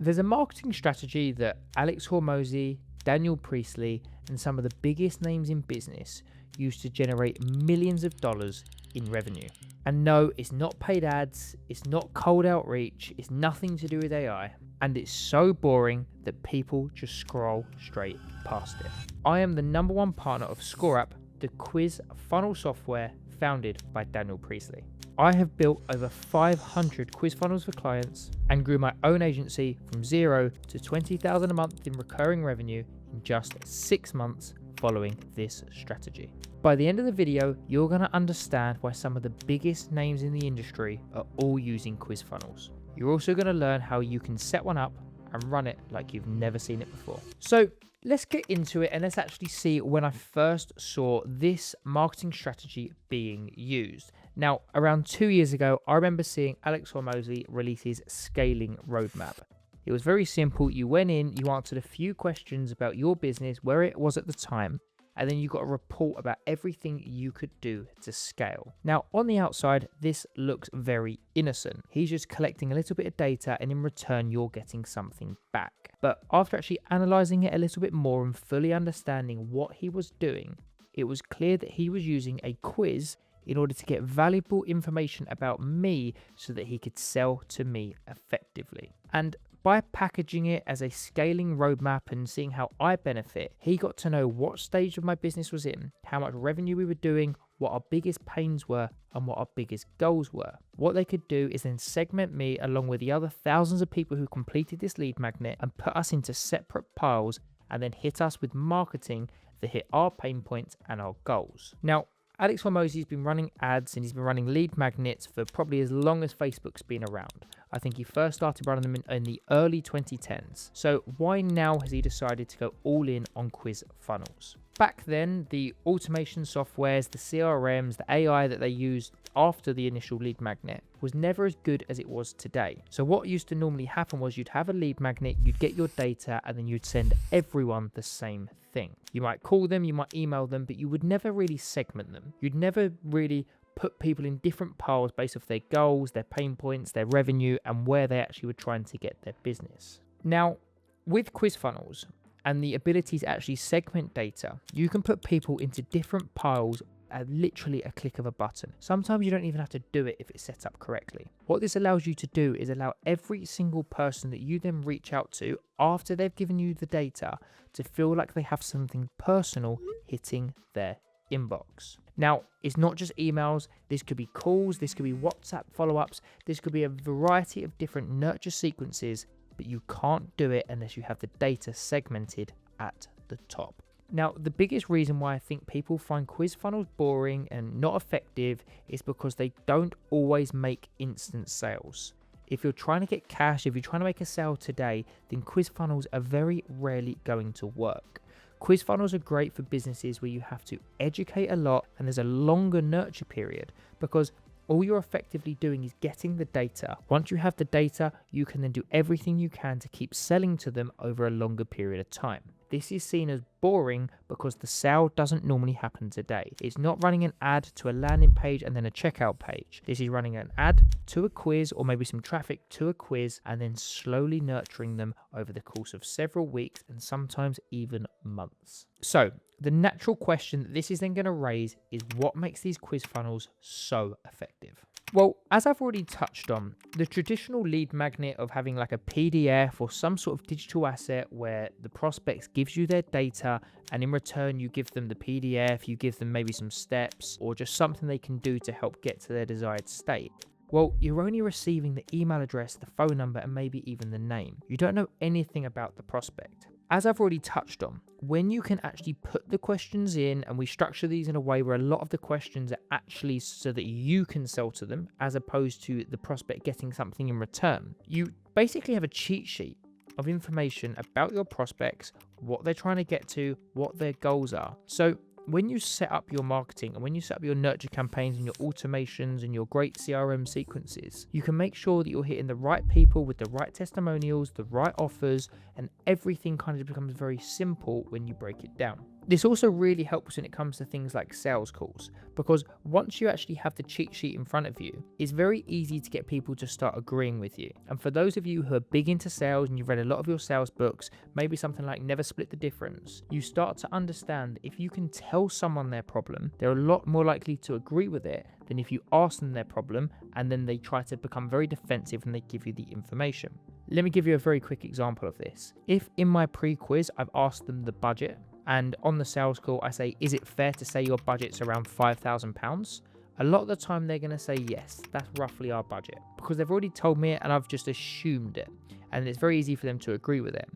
There's a marketing strategy that Alex Hormozi, Daniel Priestley, and some of the biggest names in business use to generate millions of dollars in revenue. And no, it's not paid ads, it's not cold outreach, it's nothing to do with AI, and it's so boring that people just scroll straight past it. I am the #1 partner of ScoreApp, the quiz funnel software founded by Daniel Priestley. I have built over 500 quiz funnels for clients and grew my own agency from 0 to 20,000 a month in recurring revenue in just 6 months following this strategy. By the end of the video, you're going to understand why some of the biggest names in the industry are all using quiz funnels. You're also going to learn how you can set one up and run it like you've never seen it before. So let's get into it and let's actually see when I first saw this marketing strategy being used. Now, around 2 years ago, I remember seeing Alex Hormozi release his scaling roadmap. It was very simple. You went in, you answered a few questions about your business, where it was at the time, and then you got a report about everything you could do to scale. Now, on the outside, this looks very innocent. He's just collecting a little bit of data, and in return, you're getting something back. But after actually analyzing it a little bit more and fully understanding what he was doing, it was clear that he was using a quiz in order to get valuable information about me so that he could sell to me effectively. And by packaging it as a scaling roadmap and seeing how I benefit, he got to know what stage of my business was in, how much revenue we were doing, what our biggest pains were, and what our biggest goals were. What they could do is then segment me along with the other thousands of people who completed this lead magnet and put us into separate piles and then hit us with marketing that hit our pain points and our goals. Now, Alex Hormozi's been running ads and he's been running lead magnets for probably as long as Facebook's been around. I think he first started running them in the early 2010s. So why now has he decided to go all in on quiz funnels? Back then, the automation softwares, the CRMs, the AI that they used after the initial lead magnet was never as good as it was today. So what used to normally happen was you'd have a lead magnet, you'd get your data, and then you'd send everyone the same thing. You might call them, you might email them, but you would never really segment them. You'd never really put people in different piles based off their goals, their pain points, their revenue, and where they actually were trying to get their business. Now, with quiz funnels and the ability to actually segment data, you can put people into different piles at literally a click of a button. Sometimes you don't even have to do it if it's set up correctly. What this allows you to do is allow every single person that you then reach out to after they've given you the data to feel like they have something personal hitting their inbox. Now, it's not just emails. This could be calls, this could be WhatsApp follow-ups, this could be a variety of different nurture sequences, but you can't do it unless you have the data segmented at the top. Now, the biggest reason why I think people find quiz funnels boring and not effective is because they don't always make instant sales. If you're trying to get cash, if you're trying to make a sale today, then quiz funnels are very rarely going to work. Quiz funnels are great for businesses where you have to educate a lot and there's a longer nurture period, because all you're effectively doing is getting the data. Once you have the data, you can then do everything you can to keep selling to them over a longer period of time. This is seen as boring because the sale doesn't normally happen today. It's not running an ad to a landing page and then a checkout page. This is running an ad to a quiz or maybe some traffic to a quiz and then slowly nurturing them over the course of several weeks and sometimes even months. So the natural question that this is then going to raise is what makes these quiz funnels so effective? Well, as I've already touched on, the traditional lead magnet of having like a PDF or some sort of digital asset where the prospects gives you their data and in return you give them the PDF, you give them maybe some steps or just something they can do to help get to their desired state. Well, you're only receiving the email address, the phone number, and maybe even the name. You don't know anything about the prospect. As I've already touched on, when you can actually put the questions in, and we structure these in a way where a lot of the questions are actually so that you can sell to them, as opposed to the prospect getting something in return, you basically have a cheat sheet of information about your prospects, what they're trying to get to, what their goals are. So when you set up your marketing and when you set up your nurture campaigns and your automations and your great CRM sequences, you can make sure that you're hitting the right people with the right testimonials, the right offers, and everything kind of becomes very simple when you break it down. This also really helps when it comes to things like sales calls, because once you actually have the cheat sheet in front of you, it's very easy to get people to start agreeing with you. And for those of you who are big into sales and you've read a lot of your sales books, maybe something like Never Split the Difference, you start to understand if you can tell someone their problem, they're a lot more likely to agree with it than if you ask them their problem and then they try to become very defensive and they give you the information. Let me give you a very quick example of this. If in my pre-quiz I've asked them the budget, and on the sales call I say, is it fair to say your budget's around £5,000? A lot of the time they're going to say yes, that's roughly our budget, because they've already told me it and I've just assumed it, and it's very easy for them to agree with it.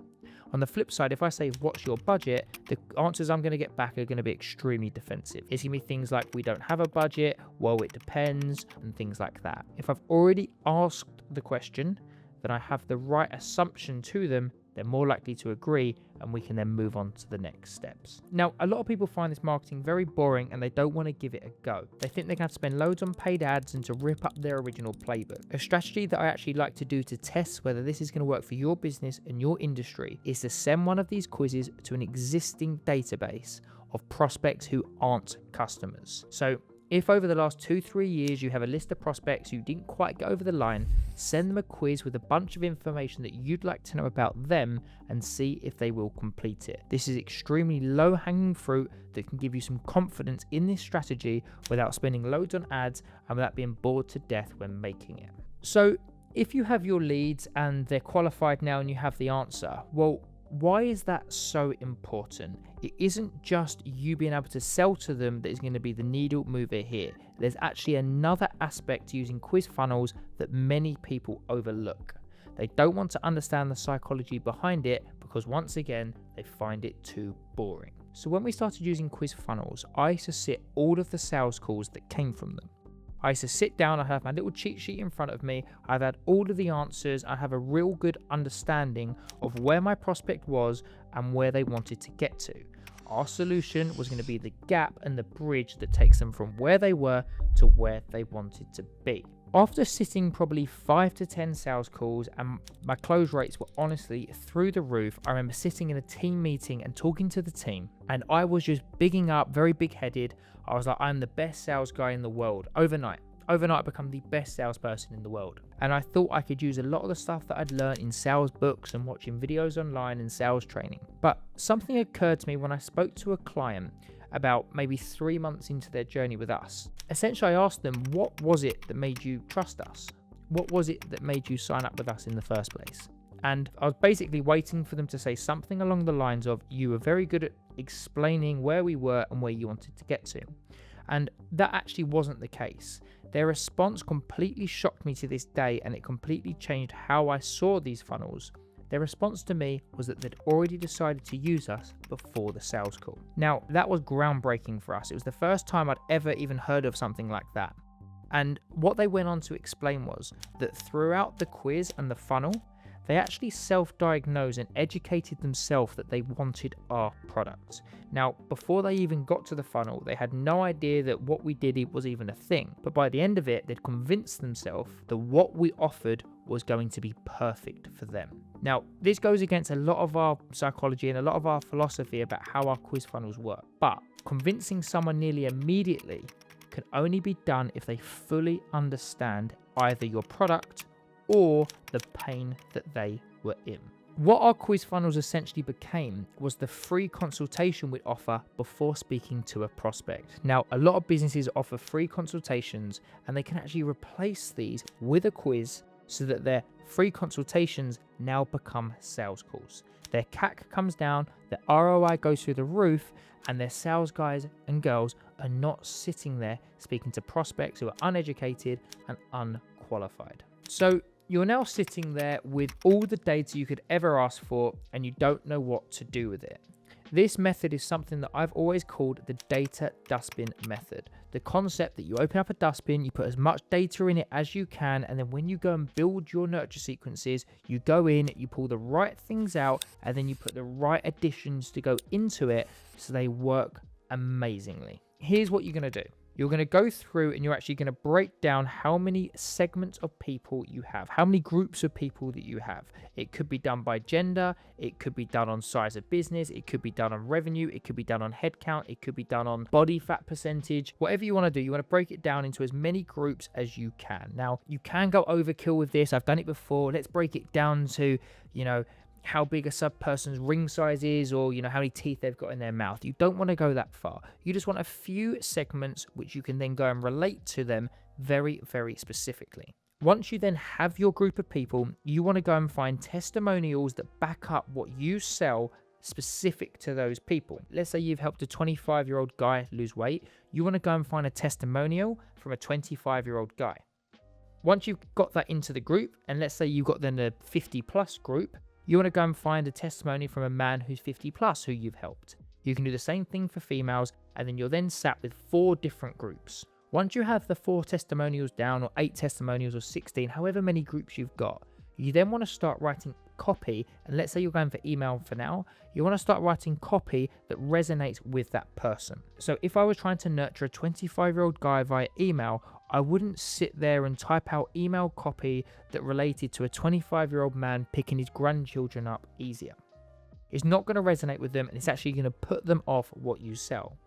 On the flip side, if I say, what's your budget? The answers I'm going to get back are going to be extremely defensive. It's going to be things like, we don't have a budget, well, it depends, and things like that. If I've already asked the question, then I have the right assumption to them, they're more likely to agree, and we can then move on to the next steps. Now, a lot of people find this marketing very boring and they don't want to give it a go. They think they're going to have to spend loads on paid ads and to rip up their original playbook. A strategy that I actually like to do to test whether this is going to work for your business and your industry is to send one of these quizzes to an existing database of prospects who aren't customers. So if over the last 2-3 years you have a list of prospects who didn't quite get over the line, send them a quiz with a bunch of information that you'd like to know about them and see if they will complete it. This is extremely low-hanging fruit that can give you some confidence in this strategy without spending loads on ads and without being bored to death when making it. So if you have your leads and they're qualified now and you have the answer, well, why is that so important? It isn't just you being able to sell to them that is going to be the needle mover here. There's actually another aspect to using quiz funnels that many people overlook. They don't want to understand the psychology behind it because, once again, they find it too boring. So when we started using quiz funnels, I used to sit all of the sales calls that came from them. I used to sit down, I have my little cheat sheet in front of me, I've had all of the answers, I have a real good understanding of where my prospect was and where they wanted to get to. Our solution was going to be the gap and the bridge that takes them from where they were to where they wanted to be. After sitting probably 5 to 10 sales calls and my close rates were honestly through the roof, I remember sitting in a team meeting and talking to the team, and I was just bigging up, very big-headed. I was like, I'm the best sales guy in the world. Overnight, I become the best salesperson in the world. And I thought I could use a lot of the stuff that I'd learned in sales books and watching videos online and sales training. But something occurred to me when I spoke to a client about maybe 3 months into their journey with us. Essentially, I asked them, what was it that made you trust us? What was it that made you sign up with us in the first place? And I was basically waiting for them to say something along the lines of, you were very good at explaining where we were and where you wanted to get to. And that actually wasn't the case. Their response completely shocked me to this day, and it completely changed how I saw these funnels. Their response to me was that they'd already decided to use us before the sales call. Now, that was groundbreaking for us. It was the first time I'd ever even heard of something like that. And what they went on to explain was that throughout the quiz and the funnel, they actually self-diagnosed and educated themselves that they wanted our product. Now, before they even got to the funnel, they had no idea that what we did was even a thing. But by the end of it, they'd convinced themselves that what we offered was going to be perfect for them. Now, this goes against a lot of our psychology and a lot of our philosophy about how our quiz funnels work. But convincing someone nearly immediately can only be done if they fully understand either your product or the pain that they were in. What our quiz funnels essentially became was the free consultation we'd offer before speaking to a prospect. Now, a lot of businesses offer free consultations, and they can actually replace these with a quiz so that their free consultations now become sales calls. Their CAC comes down, their ROI goes through the roof, and their sales guys and girls are not sitting there speaking to prospects who are uneducated and unqualified. So you're now sitting there with all the data you could ever ask for, and you don't know what to do with it. This method is something that I've always called the data dustbin method. The concept that you open up a dustbin, you put as much data in it as you can, and then when you go and build your nurture sequences, you go in, you pull the right things out, and then you put the right additions to go into it so they work amazingly. Here's what you're going to do. You're going to go through and you're actually going to break down how many segments of people you have, how many groups of people that you have. It could be done by gender, it could be done on size of business, it could be done on revenue, it could be done on headcount, it could be done on body fat percentage. Whatever you want to do, you want to break it down into as many groups as you can. Now, you can go overkill with this. I've done it before. Let's break it down to, how big a person's ring size is, or how many teeth they've got in their mouth. You don't want to go that far. You just want a few segments which you can then go and relate to them very, very specifically. Once you then have your group of people, you want to go and find testimonials that back up what you sell specific to those people. Let's say you've helped a 25-year-old guy lose weight. You want to go and find a testimonial from a 25-year-old guy. Once you've got that into the group, and let's say you've got then a 50+ group, you want to go and find a testimony from a man who's 50+ who you've helped. You can do the same thing for females, and then you're then sat with 4 different groups. Once you have the 4 testimonials down, or 8 testimonials, or 16, however many groups you've got, you then want to start writing copy. And let's say you're going for email for now, you want to start writing copy that resonates with that person. So if I was trying to nurture a 25-year-old guy via email, I wouldn't sit there and type out email copy that related to a 25-year-old man picking his grandchildren up easier. It's not going to resonate with them, and it's actually going to put them off what you sell.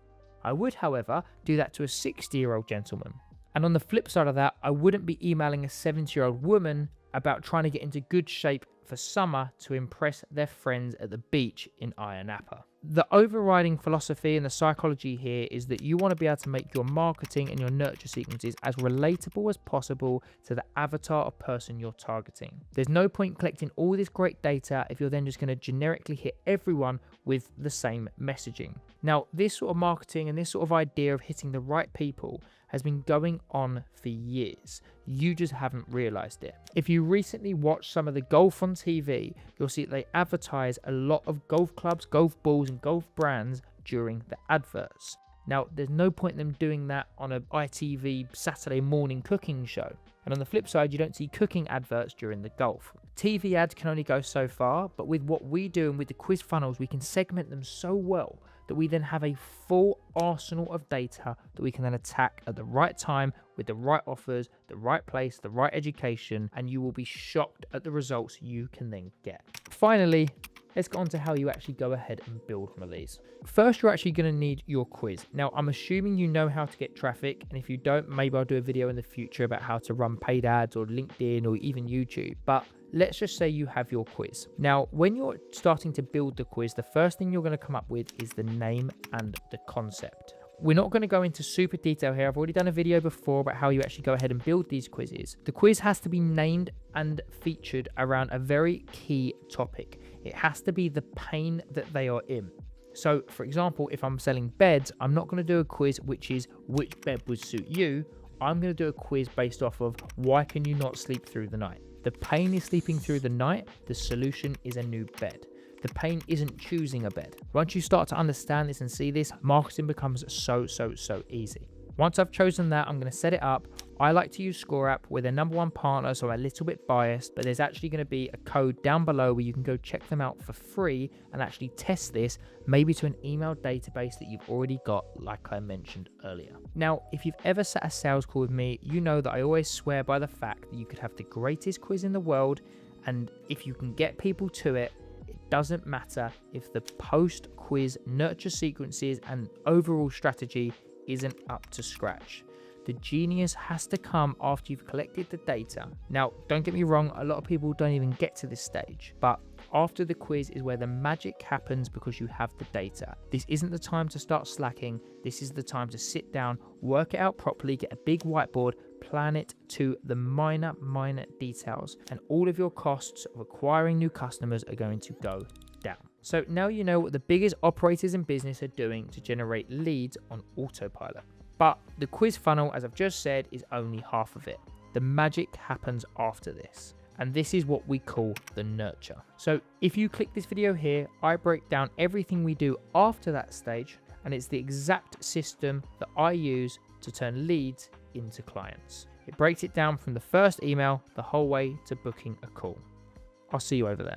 I would, however, do that to a 60-year-old gentleman. And on the flip side of that, I wouldn't be emailing a 70-year-old woman about trying to get into good shape for summer to impress their friends at the beach in Ayia Napa. The overriding philosophy and the psychology here is that you want to be able to make your marketing and your nurture sequences as relatable as possible to the avatar or person you're targeting. There's no point collecting all this great data if you're then just going to generically hit everyone with the same messaging. Now, this sort of marketing and this sort of idea of hitting the right people has been going on for years. You just haven't realized it. If you recently watched some of the golf on TV, you'll see that they advertise a lot of golf clubs, golf balls, and golf brands during the adverts. Now, there's no point in them doing that on a ITV Saturday morning cooking show. And on the flip side, you don't see cooking adverts during the golf. TV ads can only go so far, but with what we do and with the quiz funnels, we can segment them so well that we then have a full arsenal of data that we can then attack at the right time with the right offers, the right place, the right education, and you will be shocked at the results you can then get. Finally, let's get on to how you actually go ahead and build one of these. First, you're actually going to need your quiz. Now, I'm assuming you know how to get traffic, and if you don't, maybe I'll do a video in the future about how to run paid ads or LinkedIn or even YouTube, but let's just say you have your quiz. Now, when you're starting to build the quiz, the first thing you're going to come up with is the name and the concept. We're not going to go into super detail here. I've already done a video before about how you actually go ahead and build these quizzes. The quiz has to be named and featured around a very key topic. It has to be the pain that they are in. So, for example, if I'm selling beds, I'm not going to do a quiz which is which bed would suit you. I'm going to do a quiz based off of why can you not sleep through the night? The pain is sleeping through the night. The solution is a new bed. The pain isn't choosing a bed. Once you start to understand this and see this, marketing becomes so easy. Once I've chosen that, I'm going to set it up. I like to use ScoreApp. We're their #1 partner, so I'm a little bit biased, but there's actually going to be a code down below where you can go check them out for free and actually test this, maybe to an email database that you've already got, like I mentioned earlier. Now, if you've ever sat a sales call with me, you know that I always swear by the fact that you could have the greatest quiz in the world, and if you can get people to it, it doesn't matter if the post-quiz nurture sequences and overall strategy isn't up to scratch. The genius has to come after you've collected the data. Now, don't get me wrong, a lot of people don't even get to this stage, but after the quiz is where the magic happens because you have the data. This isn't the time to start slacking. This is the time to sit down, work it out properly, get a big whiteboard, plan it to the minor details, and all of your costs of acquiring new customers are going to go down. So now you know what the biggest operators in business are doing to generate leads on autopilot. But the quiz funnel, as I've just said, is only half of it. The magic happens after this. And this is what we call the nurture. So if you click this video here, I break down everything we do after that stage, and it's the exact system that I use to turn leads into clients. It breaks it down from the first email the whole way to booking a call. I'll see you over there.